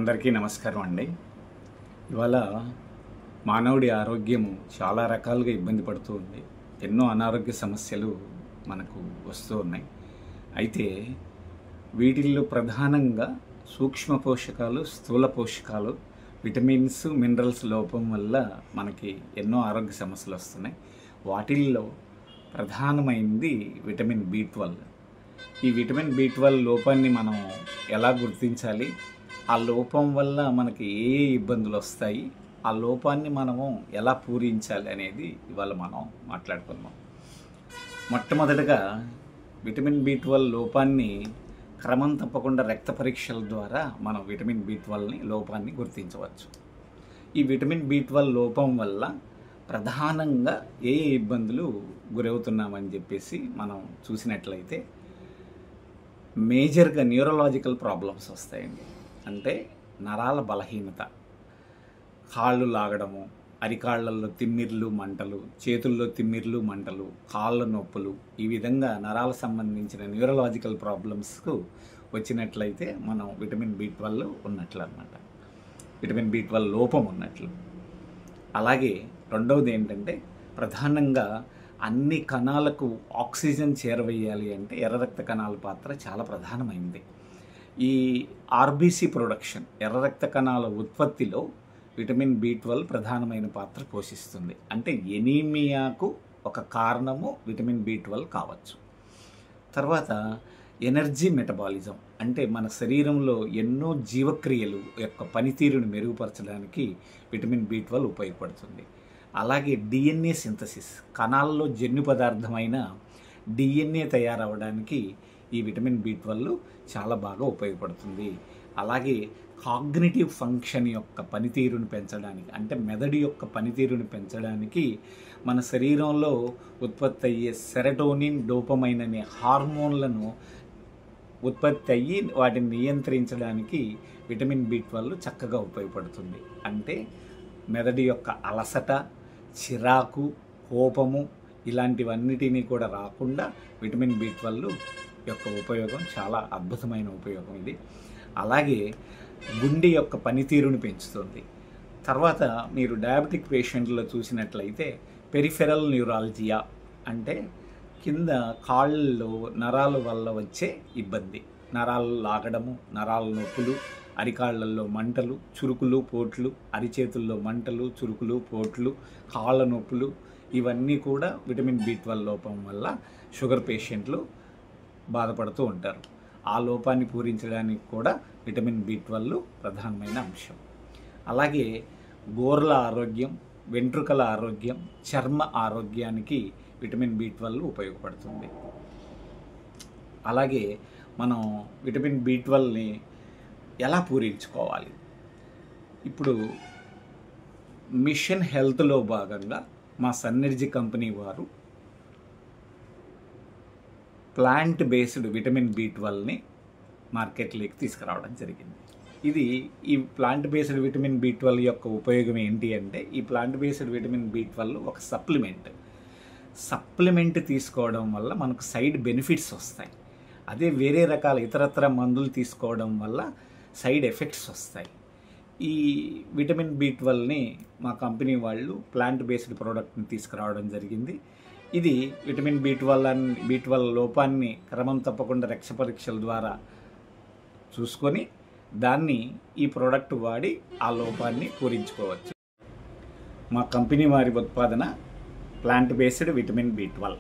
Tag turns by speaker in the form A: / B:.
A: అందరికీ నమస్కారం అండి. ఇవాళ మానవుడి ఆరోగ్యము చాలా రకాలుగా ఇబ్బంది పడుతూ ఉంది. ఎన్నో అనారోగ్య సమస్యలు మనకు వస్తూ ఉన్నాయి. అయితే వీటిల్లో ప్రధానంగా సూక్ష్మ పోషకాలు, స్థూల పోషకాలు, విటమిన్స్, మినరల్స్ లోపం వల్ల మనకి ఎన్నో ఆరోగ్య సమస్యలు వస్తున్నాయి. వాటిల్లో ప్రధానమైనది విటమిన్ B12. ఈ విటమిన్ B12 లోపాన్ని మనం ఎలా గుర్తించాలి, ఆ లోపం వల్ల మనకి ఏ ఇబ్బందులు వస్తాయి, ఆ లోపాన్ని మనము ఎలా పూరించాలి అనేది ఇవాళ మనం మాట్లాడుకుందాం. మొట్టమొదటిగా విటమిన్ B12 లోపాన్ని క్రమం తప్పకుండా రక్త పరీక్షల ద్వారా మనం విటమిన్ B12 లోపాన్ని గుర్తించవచ్చు. ఈ విటమిన్ B12 లోపం వల్ల ప్రధానంగా ఏ ఇబ్బందులు గురవుతున్నామని చెప్పేసి మనం చూసినట్లయితే మేజర్గా న్యూరలాజికల్ ప్రాబ్లమ్స్ వస్తాయండి. అంటే నరాల బలహీనత, కాళ్ళు లాగడము, అరికాళ్ళల్లో తిమ్మిర్లు మంటలు, చేతుల్లో తిమ్మిర్లు మంటలు, కాళ్ళ నొప్పులు, ఈ విధంగా నరాలకు సంబంధించిన న్యూరలాజికల్ ప్రాబ్లమ్స్కు వచ్చినట్లయితే మనం విటమిన్ B12 ఉన్నట్లు అన్నమాట, విటమిన్ B12 లోపం ఉన్నట్లు. అలాగే రెండవది ఏంటంటే ప్రధానంగా అన్ని కణాలకు ఆక్సిజన్ చేరవేయాలి అంటే ఎర్ర రక్త కణాల పాత్ర చాలా ప్రధానమైంది. ఈ ఆర్బీసీ ప్రొడక్షన్, ఎర్ర రక్త కణాల ఉత్పత్తిలో విటమిన్ B12 ప్రధానమైన పాత్ర పోషిస్తుంది. అంటే ఎనీమియాకు ఒక కారణము విటమిన్ B12 కావచ్చు. తర్వాత ఎనర్జీ మెటబాలిజం, అంటే మన శరీరంలో ఎన్నో జీవక్రియలు యొక్క పనితీరును మెరుగుపరచడానికి విటమిన్ B12 ఉపయోగపడుతుంది. అలాగే DNA సింథసిస్, కణాల్లో జన్యు పదార్థమైన DNA తయారవడానికి ఈ విటమిన్ B12 చాలా బాగా ఉపయోగపడుతుంది. అలాగే కాగ్నిటివ్ ఫంక్షన్ యొక్క పనితీరును పెంచడానికి, అంటే మెదడు యొక్క పనితీరును పెంచడానికి మన శరీరంలో ఉత్పత్తి అయ్యే సెరటోనిన్, డోపమైన్ అనే హార్మోన్లను ఉత్పత్తి అయ్యి వాటిని నియంత్రించడానికి విటమిన్ B12 చక్కగా ఉపయోగపడుతుంది. అంటే మెదడు యొక్క అలసట, చిరాకు, కోపము ఇలాంటివన్నిటినీ కూడా రాకుండా విటమిన్ B12 యొక్క ఉపయోగం చాలా అద్భుతమైన ఉపయోగం ఇది. అలాగే గుండె యొక్క పనితీరుని పెంచుతుంది. తర్వాత మీరు డయాబెటిక్ పేషెంట్లో చూసినట్లయితే పెరిఫెరల్ న్యూరాలజియా, అంటే కింద కాళ్ళలో నరాల వల్ల వచ్చే ఇబ్బంది, నరాలు లాగడము, నరాల నొప్పులు, అరికాళ్ళల్లో మంటలు, చురుకులు, పోట్లు, అరిచేతుల్లో మంటలు, చురుకులు, పోట్లు, కాళ్ళ నొప్పులు, ఇవన్నీ కూడా విటమిన్ B12 లోపం వల్ల షుగర్ పేషెంట్లు బాధపడుతూ ఉంటారు. ఆ లోపాన్ని పూరించడానికి కూడా విటమిన్ B12 ప్రధానమైన అంశం. అలాగే గోర్ల ఆరోగ్యం, వెంట్రుకల ఆరోగ్యం, చర్మ ఆరోగ్యానికి విటమిన్ B12 ఉపయోగపడుతుంది. అలాగే మనం విటమిన్ B12ని ఎలా పూరించుకోవాలి? ఇప్పుడు మిషన్ హెల్త్లో భాగంగా మా సన్నెర్జీ కంపెనీ వారు ప్లాంట్ బేస్డ్ విటమిన్ B12ని మార్కెట్లోకి తీసుకురావడం జరిగింది. ఈ ప్లాంట్ బేస్డ్ విటమిన్ B12 యొక్క ఉపయోగం ఏంటి అంటే, ఈ ప్లాంట్ బేస్డ్ విటమిన్ B12 ఒక సప్లిమెంట్ తీసుకోవడం వల్ల మనకు సైడ్ బెనిఫిట్స్ వస్తాయి. అదే వేరే రకాల ఇతరత్ర మందులు తీసుకోవడం వల్ల సైడ్ ఎఫెక్ట్స్ వస్తాయి. ఈ విటమిన్ B12ని మా కంపెనీ వాళ్ళు ప్లాంట్ బేస్డ్ ప్రోడక్ట్ని తీసుకురావడం జరిగింది. ఇది విటమిన్ B12 లోపాన్ని క్రమం తప్పకుండా రక్త పరీక్షల ద్వారా చూసుకొని దాన్ని ఈ ప్రోడక్ట్ వాడి ఆ లోపాన్ని పూరించుకోవచ్చు. మా కంపెనీ వారి ఉత్పాదన ప్లాంట్ బేస్డ్ విటమిన్ B12.